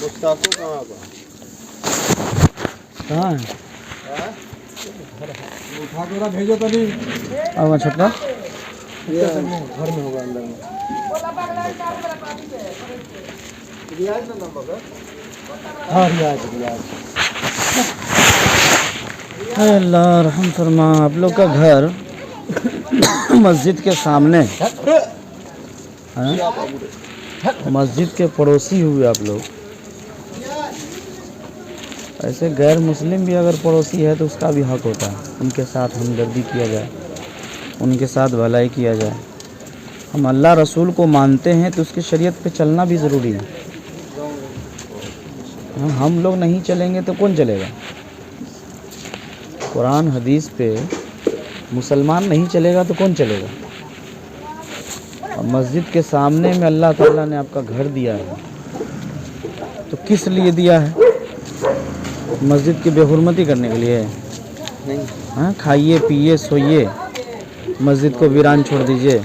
मुस्ताको कहाँ का? कहाँ है? उठा के भेजो तभी। अब छोटा घर में होगा अंदर में। रियाज ना नंबर है? हाँ रियाज। अल्लाह रहम फरमा। आप लोग का घर मस्जिद के सामने है? मस्जिद के पड़ोसी हुए आप लोग। ऐसे गैर मुस्लिम भी अगर पड़ोसी है तो उसका भी हक होता है, उनके साथ हमदर्दी किया जाए, उनके साथ भलाई किया जाए। हम अल्लाह रसूल को मानते हैं तो उसकी शरीयत पे चलना भी ज़रूरी है। हम लोग नहीं चलेंगे तो कौन चलेगा? कुरान हदीस पे मुसलमान नहीं चलेगा तो कौन चलेगा? और मस्जिद के सामने में अल्लाह ताला ने आपका घर दिया है तो किस लिए दिया है? मस्जिद की बेहुरमती करने के लिए नहीं। हाँ, खाइए पिए सोइए, मस्जिद को वीरान छोड़ दीजिए।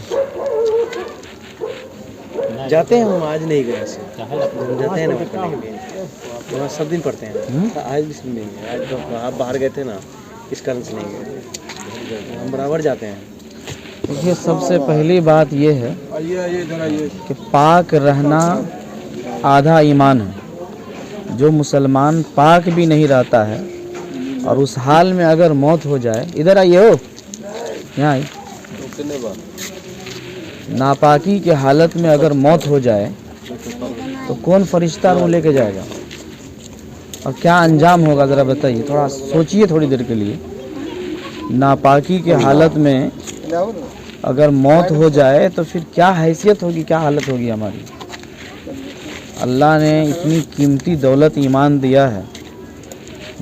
जाते हैं हम, आज नहीं गए ऐसे। जाते हैं ना पढ़ने के लिए, वहाँ सब दिन पढ़ते हैं। आज भी नहीं गए, आज तो आप बाहर गए थे ना, इस कारण से नहीं गए। हम बराबर जाते हैं। देखिए सबसे पहली बात ये है कि पाक रहना आधा ईमान है। जो मुसलमान पाक भी नहीं रहता है और उस हाल में अगर मौत हो जाए, इधर आइए हो, यहाँ आइए, नापाकी के हालत में अगर मौत हो जाए तो कौन फरिश्ता रूह लेके जाएगा और क्या अंजाम होगा? ज़रा बताइए, थोड़ा सोचिए थोड़ी देर के लिए। नापाकी के हालत में अगर मौत हो जाए तो फिर क्या हैसियत होगी, क्या हालत होगी हमारी? अल्लाह ने इतनी कीमती दौलत ईमान दिया है।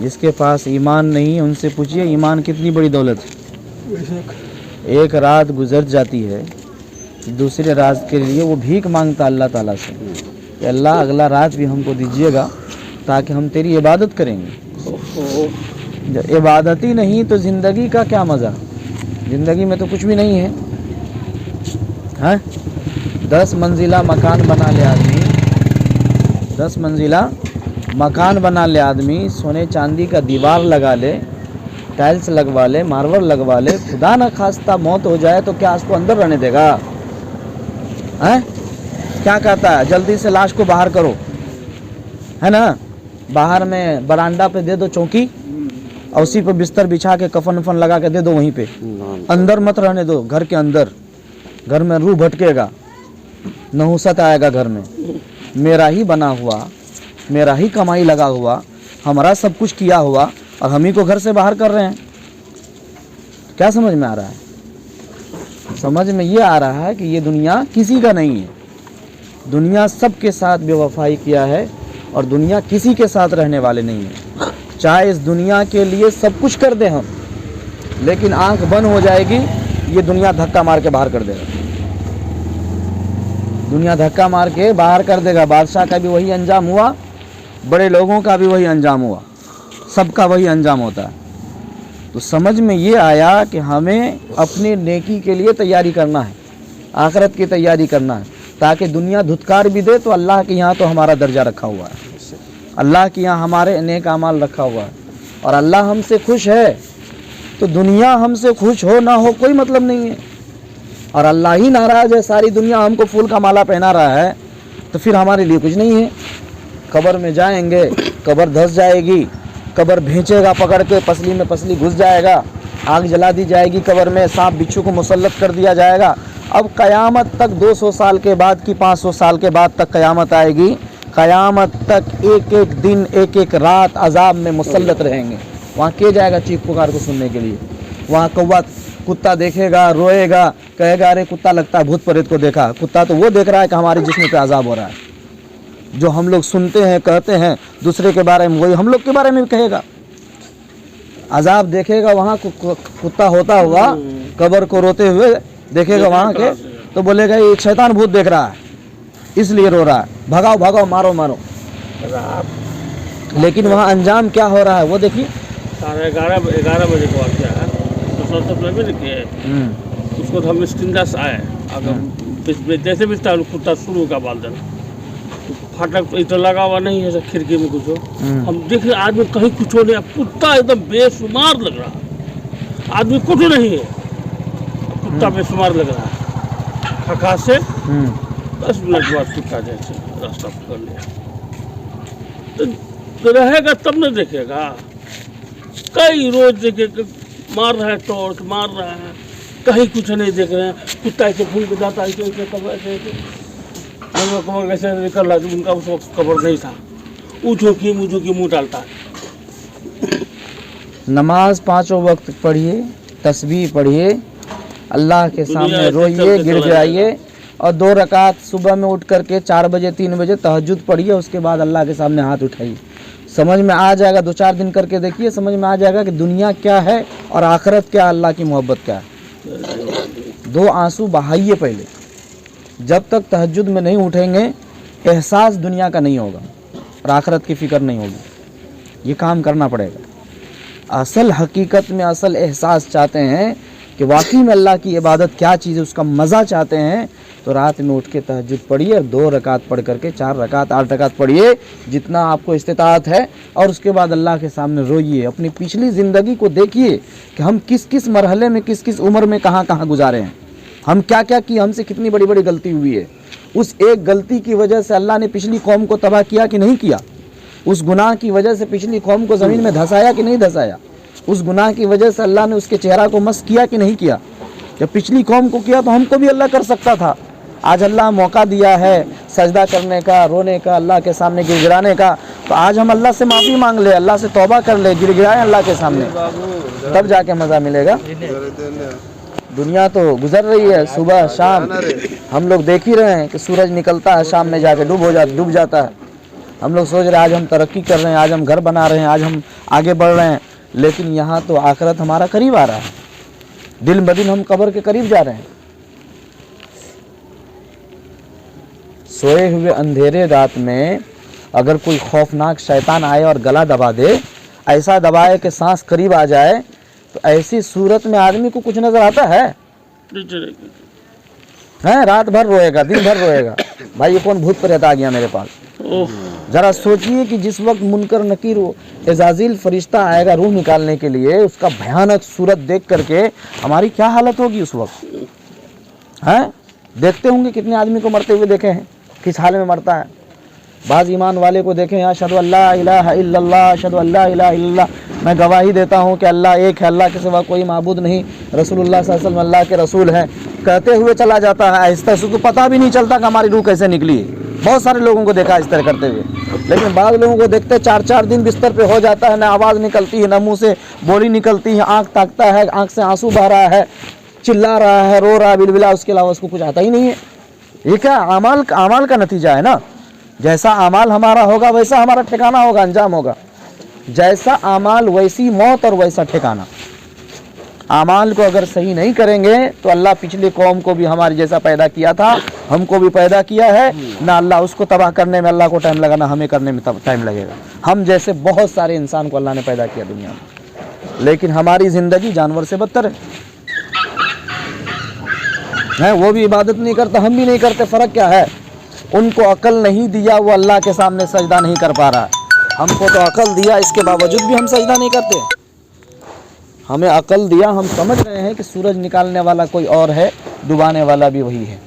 जिसके पास ईमान नहीं है उनसे पूछिए ईमान कितनी बड़ी दौलत है। एक रात गुजर जाती है, दूसरे रात के लिए वो भीख मांगता अल्लाह ताला से कि अल्लाह अगला रात भी हमको दीजिएगा ताकि हम तेरी इबादत करेंगे। जब इबादत ही नहीं तो ज़िंदगी का क्या मज़ा? ज़िंदगी में तो कुछ भी नहीं है। हाँ, 10 मंजिला मकान बना ले आदमी, 10 मंजिला मकान बना ले आदमी, सोने चांदी का दीवार लगा ले, टाइल्स लगवा ले, मार्बल लगवा ले, खुदा न खास्ता मौत हो जाए तो क्या उसको अंदर रहने देगा? हैं? क्या कहता है? जल्दी से लाश को बाहर करो, है ना? बाहर में बरांडा पे दे दो चौकी और उसी पे बिस्तर बिछा के कफन वफन लगा के दे दो वहीं पे। अंदर मत रहने दो, घर के अंदर। घर में रूह भटकेगा, नहुसत आएगा घर में। मेरा ही बना हुआ, मेरा ही कमाई लगा हुआ, हमारा सब कुछ किया हुआ और हम ही को घर से बाहर कर रहे हैं। क्या समझ में आ रहा है? समझ में ये आ रहा है कि ये दुनिया किसी का नहीं है। दुनिया सबके साथ बेवफाई किया है और दुनिया किसी के साथ रहने वाले नहीं है। चाहे इस दुनिया के लिए सब कुछ कर दे हम, लेकिन आंख बंद हो जाएगी, ये दुनिया धक्का मार के बाहर कर देगा। दुनिया धक्का मार के बाहर कर देगा। बादशाह का भी वही अंजाम हुआ, बड़े लोगों का भी वही अंजाम हुआ, सबका वही अंजाम होता है। तो समझ में ये आया कि हमें अपने नेकी के लिए तैयारी करना है, आखिरत की तैयारी करना है, ताकि दुनिया धुतकार भी दे तो अल्लाह के यहाँ तो हमारा दर्जा रखा हुआ है, अल्लाह के यहाँ हमारे नेक अमाल रखा हुआ है। और अल्लाह हमसे खुश है तो दुनिया हमसे खुश हो ना हो कोई मतलब नहीं है। और अल्लाह ही नाराज़ है, सारी दुनिया हमको फूल का माला पहना रहा है, तो फिर हमारे लिए कुछ नहीं है। कब्र में जाएंगे, कब्र धंस जाएगी, कब्र भींचेगा पकड़ के, पसली में पसली घुस जाएगा, आग जला दी जाएगी कब्र में, सांप बिच्छू को मुसल्लत कर दिया जाएगा। अब क़यामत तक 200 साल के बाद की 500 साल के बाद तक क़यामत आएगी। क़यामत तक एक एक दिन एक एक रात अजाब में मुसल्लत रहेंगे। वहाँ के जाएगा चीख पुकार को सुनने के लिए? वहाँ कौवा कुत्ता देखेगा, रोएगा, कहेगा अरे कुत्ता लगता है भूत प्रेत को देखा। कुत्ता तो वो देख रहा है कि हमारे जिस्म पे अजाब हो रहा है। जो हम लोग सुनते हैं, कहते हैं दूसरे के बारे में, वही हम लोग के बारे में भी कहेगा। अजाब देखेगा वहाँ कुत्ता होता हुआ, कब्र को रोते हुए देखेगा वहाँ के, तो बोलेगा ये शैतान भूत देख रहा है इसलिए रो रहा है, भगाओ भगाओ, मारो मारो। लेकिन वहाँ अंजाम क्या हो रहा है वो देखिए। 11:30 बजे को वाक़या है, तो सोचते भी लिखे उसको तो हम स्टिंडा से आए, अगर जैसे भी कुत्ता शुरू का बाल देना, फाटक इतना लगा हुआ नहीं है खिड़की में कुछ। हम देख रहे आदमी कहीं कुछ नहीं, कुत्ता एकदम बेशुमार लग रहा, आदमी कुछ नहीं है, कुत्ता बेशुमार लग रहा है। खखा से 10 मिनट बाद कुत्ता जैसे रास्ता पकड़ लिया। तो रहेगा तब न देखेगा। कई रोज देखे मार रहा है, तोड़ के मार रहा है, कहीं कुछ नहीं देख रहे हैं। कुत्ता ऐसे घूम के जाता है, ऐसे कबर कैसे निकल रहा है, उनका उस वक्त कबर नहीं था। ऊँचो की मुँह डालता है। नमाज 5 वक्त पढ़िए, तस्बीह पढ़िए, अल्लाह के सामने रोइए, गिड़गिड़ाइए, और 2 रकात सुबह में उठ करके 4 बजे 3 बजे तहज्जुद पढ़िए। उसके बाद अल्लाह के सामने हाथ उठाइए। समझ में आ जाएगा, 2-4 दिन करके देखिए, समझ में आ जाएगा कि दुनिया क्या है और आखिरत क्या, अल्लाह की मोहब्बत क्या है। 2 आंसू बहाइए पहले। जब तक तहज्जुद में नहीं उठेंगे एहसास दुनिया का नहीं होगा और आखिरत की फ़िक्र नहीं होगी। ये काम करना पड़ेगा। असल हकीकत में असल एहसास चाहते हैं कि वाकई में अल्लाह की इबादत क्या चीज़ है, उसका मज़ा चाहते हैं, तो रात में उठ के तहज्जुद पढ़िए और 2 रकात पढ़ करके 4 रकात 8 रकात पढ़िए, जितना आपको इस्तिताअत है, और उसके बाद अल्लाह के सामने रोइए। अपनी पिछली ज़िंदगी को देखिए कि हम किस किस मरहले में, किस किस उम्र में कहाँ कहाँ गुजारे हैं, हम क्या क्या किए, हमसे कितनी बड़ी बड़ी गलती हुई है। उस एक गलती की वजह से अल्लाह ने पिछली कौम को तबाह किया कि नहीं किया? उस गुनाह की वजह से पिछली कौम को ज़मीन में धंसाया कि नहीं धंसाया? उस गुनाह की वजह से अल्लाह ने उसके चेहरा को मस किया कि नहीं किया? जब पिछली कौम को किया तो हमको भी अल्लाह कर सकता था। आज अल्लाह मौका दिया है सजदा करने का, रोने का, अल्लाह के सामने गिड़गिड़ाने का, तो आज हम अल्लाह से माफ़ी मांग ले, अल्लाह से तौबा कर ले, गिड़गिड़ाएं अल्लाह के सामने, तब जाके मज़ा मिलेगा। दुनिया तो गुजर रही है, सुबह शाम हम लोग देख ही रहे हैं कि सूरज निकलता है, शाम में जाके डूब जाता है। हम लोग सोच रहे हैं आज हम तरक्की कर रहे हैं, आज हम घर बना रहे हैं, आज हम आगे बढ़ रहे हैं, लेकिन यहाँ तो आखिरत हमारा करीब आ रहा है। दिन ब दिन हम कब्र के करीब जा रहे हैं। सोए हुए अंधेरे रात में अगर कोई खौफनाक शैतान आए और गला दबा दे, ऐसा दबाए कि सांस करीब आ जाए, तो ऐसी सूरत में आदमी को कुछ नजर आता है? रात भर रोएगा, दिन भर रोएगा, भाई ये कौन भूत प्रेत आ गया मेरे पास। जरा सोचिए कि जिस वक्त मुनकर नकीर एजाजिल फरिश्ता आएगा रूह निकालने के लिए, उसका भयानक सूरत देख करके हमारी क्या हालत होगी उस वक्त। हैं, देखते होंगे कितने आदमी को मरते हुए देखे हैं, किस हाल में मरता है। बाज़ ईमान वाले को देखें, अशहदु अल्ला इलाहा इल्लल्लाह, अशहदु अल्ला इलाहा इल्लल्लाह, मैं गवाही देता हूँ कि अल्लाह एक है, अल्लाह के सिवा कोई माबूद नहीं, रसूलुल्लाह सल्लल्लाहु अलैहि वसल्लम अल्लाह के रसूल हैं, कहते हुए चला जाता है। आहिस्ता से तो पता भी नहीं चलता कि हमारी रूह कैसे निकली। बहुत सारे लोगों को देखा इस तरह करते हुए, लेकिन बाद लोगों को देखते 4-4 दिन बिस्तर पे हो जाता है, ना आवाज़ निकलती है, ना मुँह से बोली निकलती है, आँख ताकता है, आँख से आंसू बह रहा है, चिल्ला रहा है, रो रहा है बिलबिला, उसके अलावा उसको कुछ आता ही नहीं है। ये क्या अमाल का नतीजा है ना। जैसा अमाल हमारा होगा वैसा हमारा ठिकाना होगा, अंजाम होगा। जैसा अमाल वैसी मौत और वैसा ठिकाना। अमाल को अगर सही नहीं करेंगे तो अल्लाह पिछली कौम को भी हमारी जैसा पैदा किया था, हमको भी पैदा किया है ना। अल्लाह उसको तबाह करने में अल्लाह को टाइम लगा, ना हमें करने में टाइम लगेगा। हम जैसे बहुत सारे इंसान को अल्लाह ने पैदा किया दुनिया में, लेकिन हमारी ज़िंदगी जानवर से बदतर है। वो भी इबादत नहीं करते, हम भी नहीं करते, फ़र्क क्या है? उनको अकल नहीं दिया, वो अल्लाह के सामने सजदा नहीं कर पा रहा। हमको तो अकल दिया, इसके बावजूद भी हम सजदा नहीं करते। हमें अकल दिया, हम समझ रहे हैं कि सूरज निकालने वाला कोई और है, डुबाने वाला भी वही है।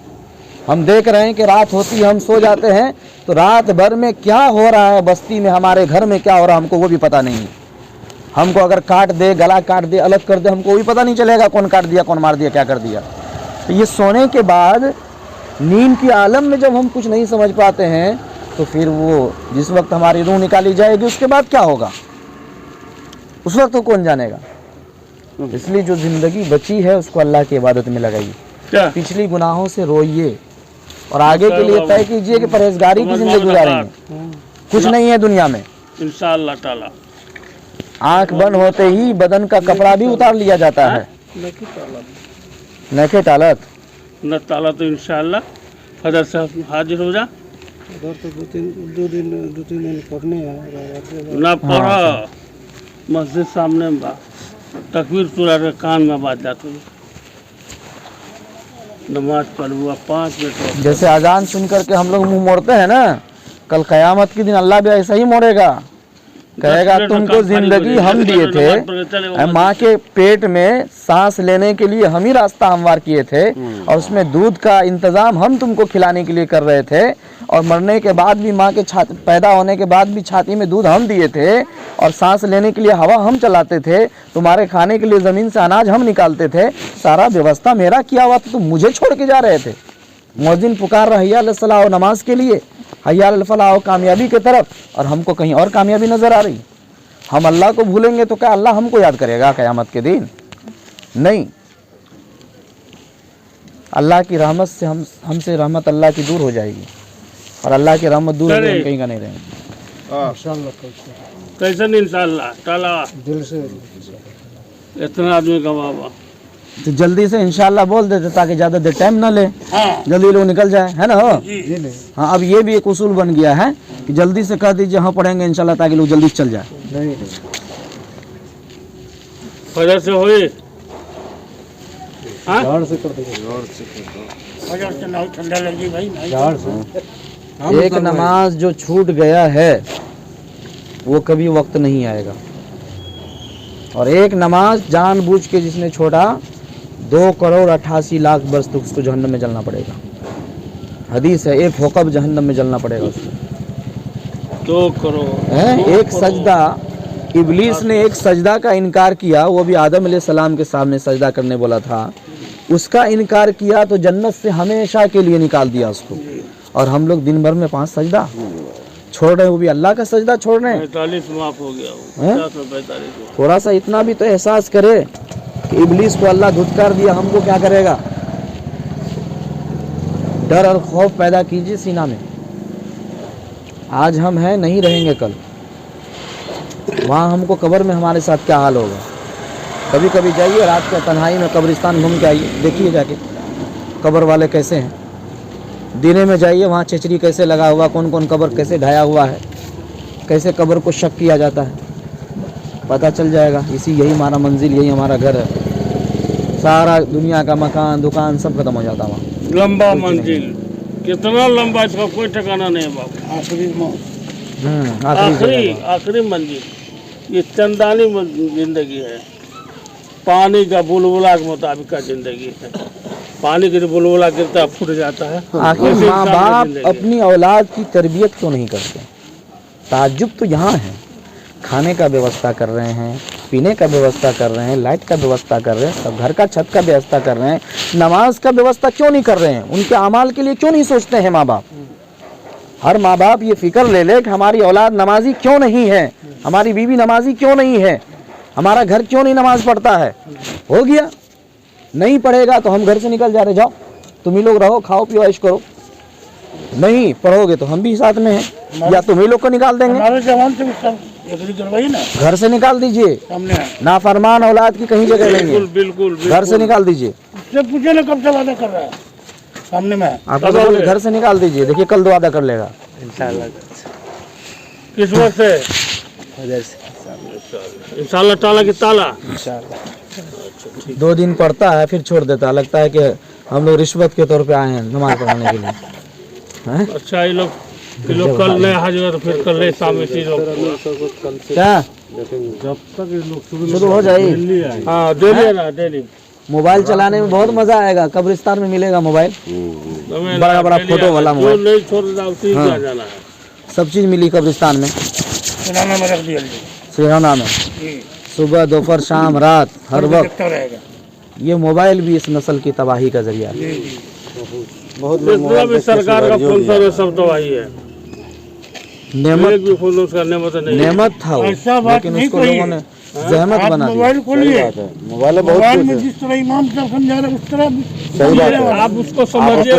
हम देख रहे हैं कि रात होती है, हम सो जाते हैं, तो रात भर में क्या हो रहा है बस्ती में, हमारे घर में क्या हो रहा है, हमको वो भी पता नहीं है। हमको अगर काट दे, गला काट दे, अलग कर दे, हमको भी पता नहीं चलेगा कौन काट दिया, कौन मार दिया, क्या कर दिया। तो ये सोने के बाद नींद की आलम में जब हम कुछ नहीं समझ पाते हैं, तो फिर वो जिस वक्त हमारी रूह निकाली जाएगी उसके बाद क्या होगा, उस वक्त तो कौन जानेगा। इसलिए जो ज़िंदगी बची है उसको अल्लाह की इबादत में लगाइए, पिछली गुनाहों से रोइए और आगे के लिए तय कीजिए कि परहेजगारी की ज़िंदगी गुजारेंगे। कुछ नहीं है दुनिया में इंशाअल्लाह ताला। आँख बंद होते ही बदन का कपड़ा भी उतार लिया जाता है। नखे तालत न ताला तो इंशाअल्लाह फजर से हाजिर हो जा। उधर तो दो तीन पढ़ने हैं ना पढ़ा, मस्जिद सामने में बा, तकबीर पूरा कान में बात जाती है, नमाज पढ़ हुआ 5 मिनट। जैसे अजान सुन करके हम लोग मुंह मोड़ते हैं ना, कल क़यामत के दिन अल्लाह भी ऐसा ही मोड़ेगा, कहेगा तुमको जिंदगी हम दिए थे, माँ के पेट में सांस लेने के लिए हम ही रास्ता हमवार किए थे और उसमें दूध का इंतजाम हम तुमको खिलाने के लिए कर रहे थे, और मरने के बाद भी माँ के पैदा होने के बाद भी छाती में दूध हम दिए थे और सांस लेने के लिए हवा हम चलाते थे, तुम्हारे खाने के लिए ज़मीन से अनाज हम निकालते थे, सारा व्यवस्था मेरा किया हुआ था, तुम मुझे छोड़ के जा रहे थे। मुअज्जिन पुकार रहा हैया अलस सलाह नमाज के लिए, हैया अल फलाह कामयाबी की तरफ, और हमको कहीं और कामयाबी नज़र आ रही। हम अल्लाह को भूलेंगे तो क्या अल्लाह हमको याद करेगा क़यामत के दिन? नहीं, अल्लाह की रहमत से हमसे रहमत अल्लाह की दूर हो जाएगी, और अल्लाह की रहमत दूर हो जाएगी, कहीं का नहीं रहेंगे। कैसे नहीं इंशाल्लाह ताला दिल से इतना आदमी का बाबा, तो जल्दी से इंशाल्लाह बोल देते ताकि ज़्यादा देर टाइम ना ले, जल्दी लोग निकल जाए, है ना? हाँ, अब ये भी एक उसूल बन गया है कि जल्दी से कह दीजिए हाँ पढ़ेंगे इंशाल्लाह, ताकि लोग जल्दी से चल जाए। फजर से होए ठंडा लगी भाई, एक नमाज जो छूट गया है वो कभी वक्त नहीं आएगा, और एक नमाज जानबूझ के जिसने छोड़ा 2,88,00,000 वर्ष तक उसको जहन्नम में जलना पड़ेगा। हदीस है, एक हुक्म जहन्नम में जलना पड़ेगा उसको। 2 करोड़ एक सजदा, इब्लीस ने एक सजदा का इनकार किया, वो भी आदम अलैहिस्सलाम के सामने सजदा करने बोला था, उसका इनकार किया तो जन्नत से हमेशा के लिए निकाल दिया उसको। और हम लोग दिन भर में 5 सजदा छोड़ रहे हैं, वो भी अल्लाह का सजदा छोड़ रहे हैं। 45 माफ हो गया, 45। थोड़ा सा इतना भी तो एहसास करे कि इब्लीस को अल्लाह धुतकार दिया, हमको क्या करेगा? डर और खौफ पैदा कीजिए सीना में। आज हम हैं, नहीं रहेंगे कल, वहाँ हमको कब्र में हमारे साथ क्या हाल होगा। कभी कभी जाइए रात के तन्हाई में कब्रिस्तान घूम के आइए, देखिए जाके कब्र वाले कैसे हैं। दिने में जाइए वहाँ चचरी कैसे लगा हुआ, कौन कौन कब्र कैसे ढाया हुआ है, कैसे कब्र को शक किया जाता है, पता चल जाएगा। यही हमारा मंजिल, यही हमारा घर है। सारा दुनिया का मकान दुकान सब खत्म हो जाता है वहाँ। लंबा मंजिल, कितना लंबा, इसका कोई ठिकाना नहीं है बाबू। आखिरी मंजिल, ये चंदानी जिंदगी है, पानी का बुलबुला के मुताबिक का जिंदगी है। पानी की बुलबुला गिरता है, फूट जाता है। आखिर माँ बाप अपनी औलाद की तरबियत क्यों नहीं करते? ताज्जुब तो यहाँ है, खाने का व्यवस्था कर रहे हैं, पीने का व्यवस्था कर रहे हैं, लाइट का व्यवस्था कर रहे हैं, सब घर का छत का व्यवस्था कर रहे हैं, नमाज का व्यवस्था क्यों नहीं कर रहे हैं? उनके अमाल के लिए क्यों नहीं सोचते हैं माँ बाप? हर माँ बाप ये फिक्र ले ले कि हमारी औलाद नमाजी क्यों नहीं है, हमारी बीवी नमाजी क्यों नहीं है, हमारा घर क्यों नहीं नमाज पढ़ता है। हो गया, नहीं पढ़ेगा तो हम घर से निकल जा रहे, जाओ तुम ही लोग रहो, खाओ पियो ऐश करो। नहीं पढ़ोगे तो हम भी साथ में हैं, या तुम ही लोग को निकाल देंगे, घर से निकाल दीजिए। नाफरमान औलाद की कहीं जगह नहीं है, बिल्कुल घर से निकाल दीजिए। पूछे ना कब से वादा कर रहा है, सामने में आपको बोले घर से निकाल दीजिए, देखिए कल वादा कर लेगा इंशाल्लाह। किस वक्त से? इंशाल्लाह ताला की ताला। 2 दिन पढ़ता है फिर छोड़ देता है, लगता है कि हम लोग रिश्वत के तौर पे आए हैं नमाज पढ़ाने के लिए। हैं? अच्छा, ये लोग कल नहीं हाजिर तो फिर कल शाम में क्या जब तक ये लोग शुरू हो जाए। हाँ डेली ना डेली मोबाइल चलाने में बहुत मजा आएगा, कब्रिस्तान में मिलेगा मोबाइल, बड़ा बड़ा फोटो वाला मोबाइल, नहीं छोड़ जाना है, सब चीज मिली कब्रिस्तान में, सिरहाना में रख दिया, सिरहाना में सुबह दोपहर शाम रात हर वक्त। ये मोबाइल भी इस नस्ल की तबाही का जरिया है। बहुत सरकार का फंक्शन है, सब दवाई है, नेमत था वो, लेकिन उसको लोगों ने जहमत बना दिया। मोबाइल बहुत में जिस तरह इमाम साहब समझा रहे उस तरह सही बात है, आप उसको समझिए।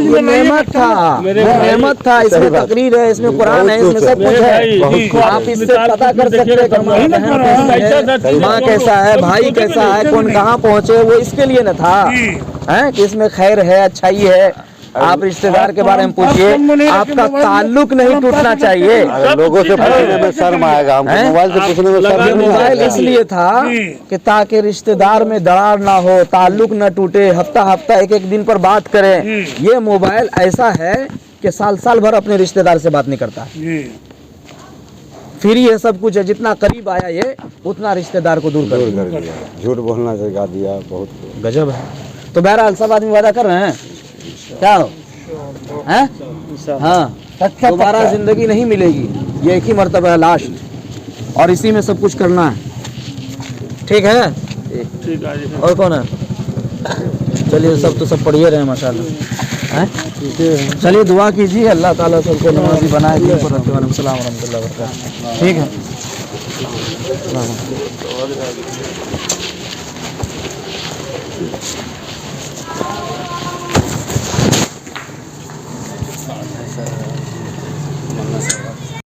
ये नेमत था, नेमत था, इसमें तकरीर है, इसमें कुरान है, इसमें सब कुछ है। आप इससे पता कर सकते हैं कि हमारी बहन कैसी है, माँ कैसा है, भाई कैसा है, कौन कहाँ पहुँचे, वो इसके लिए न था हैं कि इसमें खैर है, अच्छाई है। आप रिश्तेदार के बारे में पूछिए, आपका ताल्लुक नहीं टूटना चाहिए। लोगों से पूछने में शर्म आएगा, हमको मोबाइल से पूछने में शर्म नहीं मोबाइल आएगा। इसलिए था कि ताकि रिश्तेदार में दरार ना हो, ताल्लुक न टूटे, हफ्ता हफ्ता एक एक दिन पर बात करें। ये मोबाइल ऐसा है के साल भर अपने रिश्तेदार से बात नहीं करता। जी फिर ये सब कुछ है, जितना करीब आया ये उतना रिश्तेदार को दूर कर दिया। झूठ बोलना सिखा दिया, बहुत गजब है। तो बहरहाल सब आदमी वादा कर रहे हैं, क्या हो हैं? हाँ, दोबारा जिंदगी नहीं मिलेगी, ये एक ही मर्तबा है लास्ट, और इसी में सब कुछ करना है। ठीक है, ठीक है जी। और कौन है? चलिए सब तो सब पढ़िए रहे माशाल्लाह हैं। चलिए दुआ कीजिए अल्लाह ताला सबको नमाजी बनाए, दिन पर रखे। वालेकुम सलाम व रहमतुल्लाहि व बरकातहू। ठीक है, मन्ना